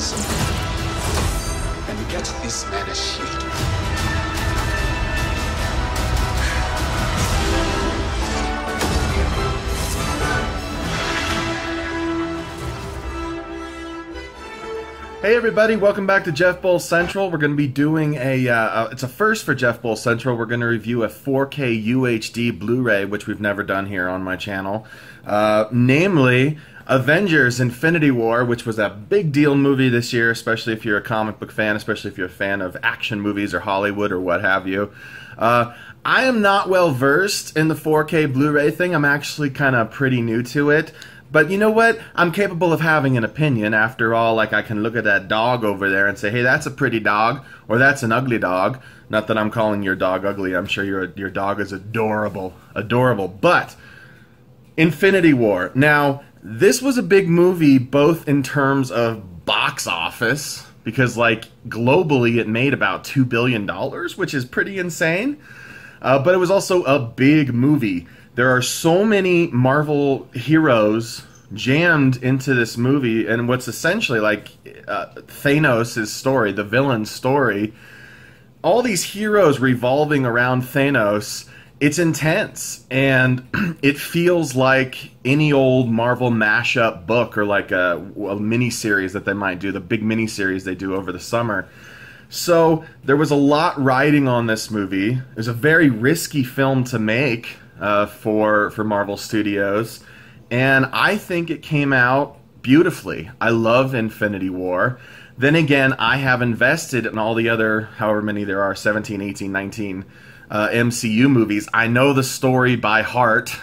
person and get this man a shield. Hey everybody, welcome back to Jeff Bull Central. We're going to be doing it's a first for Jeff Bull Central. We're going to review a 4K UHD Blu-ray, which we've never done here on my channel. Namely, Avengers Infinity War, which was a big deal movie this year, especially if you're a comic book fan, especially if you're a fan of action movies or Hollywood or what have you. I am not well versed in the 4K Blu-ray thing. I'm actually kind of pretty new to it. But you know what? I'm capable of having an opinion. After all, like, I can look at that dog over there and say, hey, that's a pretty dog, or that's an ugly dog. Not that I'm calling your dog ugly. I'm sure your dog is adorable. Adorable. But Infinity War. Now, this was a big movie both in terms of box office, because, like, globally it made about $2 billion, which is pretty insane. But it was also a big movie. There are so many Marvel heroes jammed into this movie, and what's essentially like Thanos' story, the villain's story. All these heroes revolving around Thanos. It's intense, and it feels like any old Marvel mashup book or like a mini-series that they might do, the big mini-series they do over the summer. So there was a lot riding on this movie. It was a very risky film to make. For Marvel Studios, and I think it came out beautifully. I love Infinity War. Then again, I have invested in all the other, however many there are, 17, 18, 19 MCU movies. I know the story by heart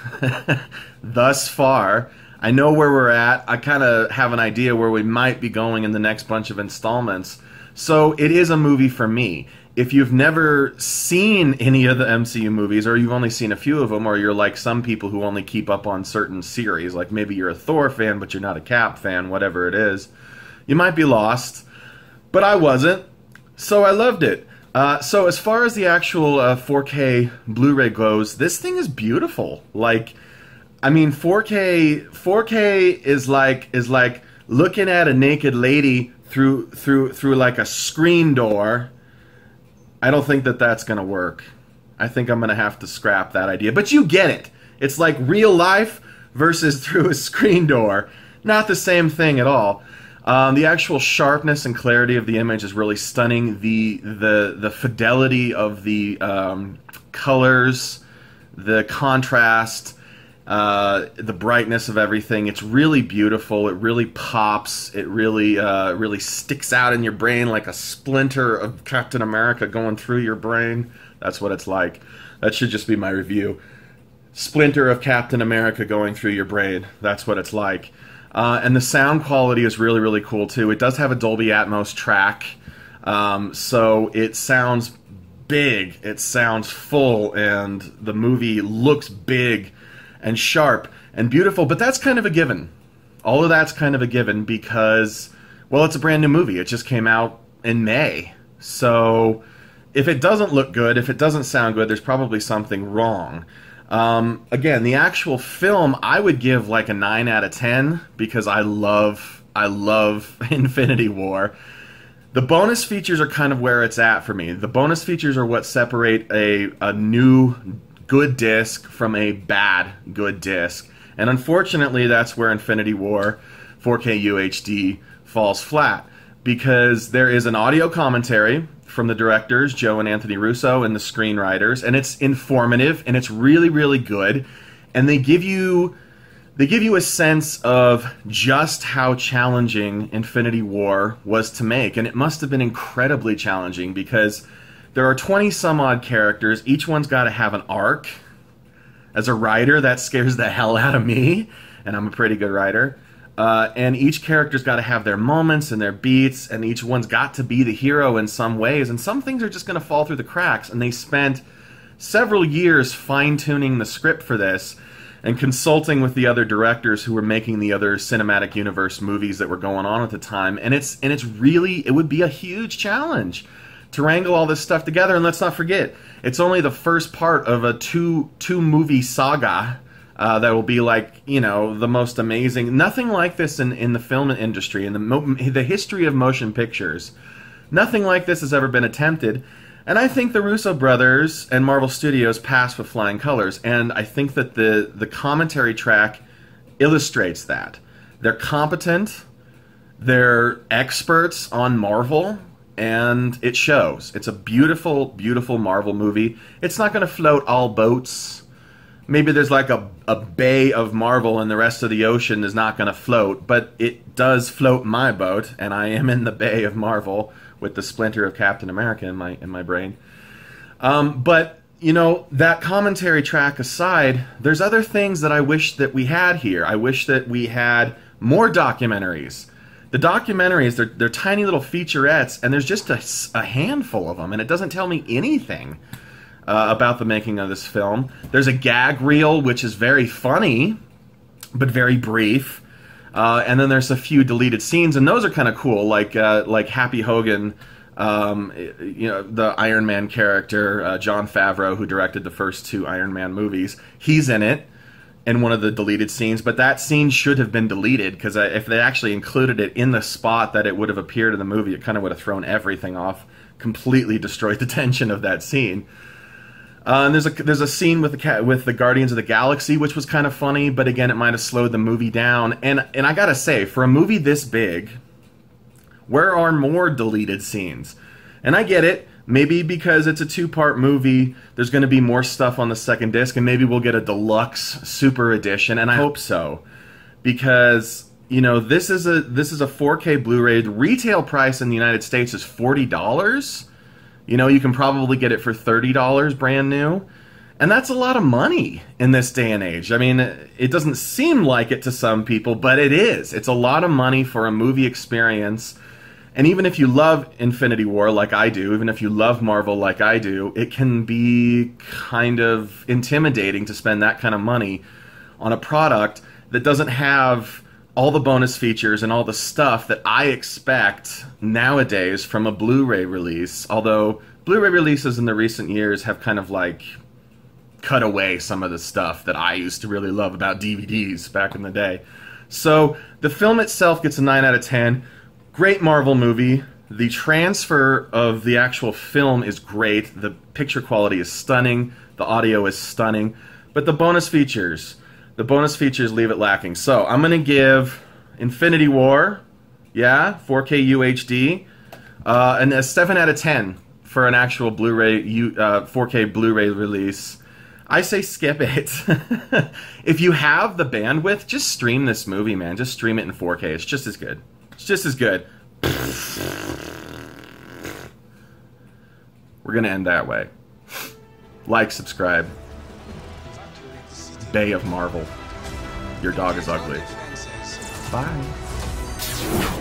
thus far. I know where we're at. I kind of have an idea where we might be going in the next bunch of installments. So it is a movie for me. If you've never seen any of the MCU movies, or you've only seen a few of them, or you're like some people who only keep up on certain series, like maybe you're a Thor fan but you're not a Cap fan, whatever it is, you might be lost. But I wasn't, so I loved it. So as far as the actual 4K Blu-ray goes, this thing is beautiful. Like, I mean, 4K is like looking at a naked lady through like a screen door. I don't think that that's going to work. I think I'm going to have to scrap that idea. But you get it. It's like real life versus through a screen door. Not the same thing at all. The actual sharpness and clarity of the image is really stunning. The fidelity of the colors, the contrast, the brightness of everything. It's really beautiful. It really pops. It really sticks out in your brain like a splinter of Captain America going through your brain. That's what it's like. That should just be my review. Splinter of Captain America going through your brain. That's what it's like. And the sound quality is really, really cool too. It does have a Dolby Atmos track, so it sounds big. It sounds full, and the movie looks big and sharp and beautiful, but that's kind of a given. All of that's kind of a given because, well, it's a brand new movie. It just came out in May. So if it doesn't look good, if it doesn't sound good, there's probably something wrong. Again, the actual film, I would give like a 9 out of 10 because I love Infinity War. The bonus features are kind of where it's at for me. The bonus features are what separate a new good disc from a bad good disc, and unfortunately that's where Infinity War 4K UHD falls flat, because there is an audio commentary from the directors Joe and Anthony Russo and the screenwriters, and it's informative and it's really, really good, and they give you a sense of just how challenging Infinity War was to make, and it must have been incredibly challenging because there are 20 some odd characters. Each one's got to have an arc. As a writer, that scares the hell out of me, and I'm a pretty good writer. And each character's got to have their moments and their beats, and each one's got to be the hero in some ways, and some things are just going to fall through the cracks, and they spent several years fine-tuning the script for this and consulting with the other directors who were making the other cinematic universe movies that were going on at the time, and it's really, it would be a huge challenge to wrangle all this stuff together. And let's not forget, it's only the first part of a two movie saga that will be like, you know, the most amazing. Nothing like this in the film industry, in the history of motion pictures. Nothing like this has ever been attempted. And I think the Russo brothers and Marvel Studios passed with flying colors. And I think that the commentary track illustrates that. They're competent. They're experts on Marvel. And it shows. It's a beautiful, beautiful Marvel movie. It's not going to float all boats. Maybe there's like a bay of Marvel and the rest of the ocean is not going to float. But it does float my boat. And I am in the bay of Marvel with the splinter of Captain America in my brain. But, you know, that commentary track aside, there's other things that I wish that we had here. I wish that we had more documentaries. The documentaries, they're tiny little featurettes, and there's just a handful of them, and it doesn't tell me anything about the making of this film. There's a gag reel, which is very funny, but very brief. And then there's a few deleted scenes, and those are kind of cool, like Happy Hogan, you know, the Iron Man character, Jon Favreau, who directed the first 2 Iron Man movies. He's in it, in one of the deleted scenes, but that scene should have been deleted, because if they actually included it in the spot that it would have appeared in the movie, it kind of would have thrown everything off, completely destroyed the tension of that scene. And there's a scene with the Guardians of the Galaxy, which was kind of funny, but again, it might have slowed the movie down. And I gotta say, for a movie this big, where are more deleted scenes? And I get it. Maybe because it's a 2-part movie, there's going to be more stuff on the second disc, and maybe we'll get a deluxe super edition, and I hope so. Because, you know, this is a 4K Blu-ray. The retail price in the United States is $40. You know, you can probably get it for $30 brand new. And that's a lot of money in this day and age. I mean, it doesn't seem like it to some people, but it is. It's a lot of money for a movie experience. And even if you love Infinity War like I do, even if you love Marvel like I do, it can be kind of intimidating to spend that kind of money on a product that doesn't have all the bonus features and all the stuff that I expect nowadays from a Blu-ray release. Although Blu-ray releases in the recent years have kind of like cut away some of the stuff that I used to really love about DVDs back in the day. So the film itself gets a 9 out of 10. Great Marvel movie. The transfer of the actual film is great. The picture quality is stunning. The audio is stunning. But the bonus features leave it lacking. So I'm going to give Infinity War, 4K UHD, and a 7 out of 10 for an actual Blu-ray, 4K Blu-ray release. I say skip it. If you have the bandwidth, just stream this movie, man. Just stream it in 4K. It's just as good. It's just as good. We're going to end that way. Like, subscribe. Bay of Marvel. Your dog is ugly. Bye.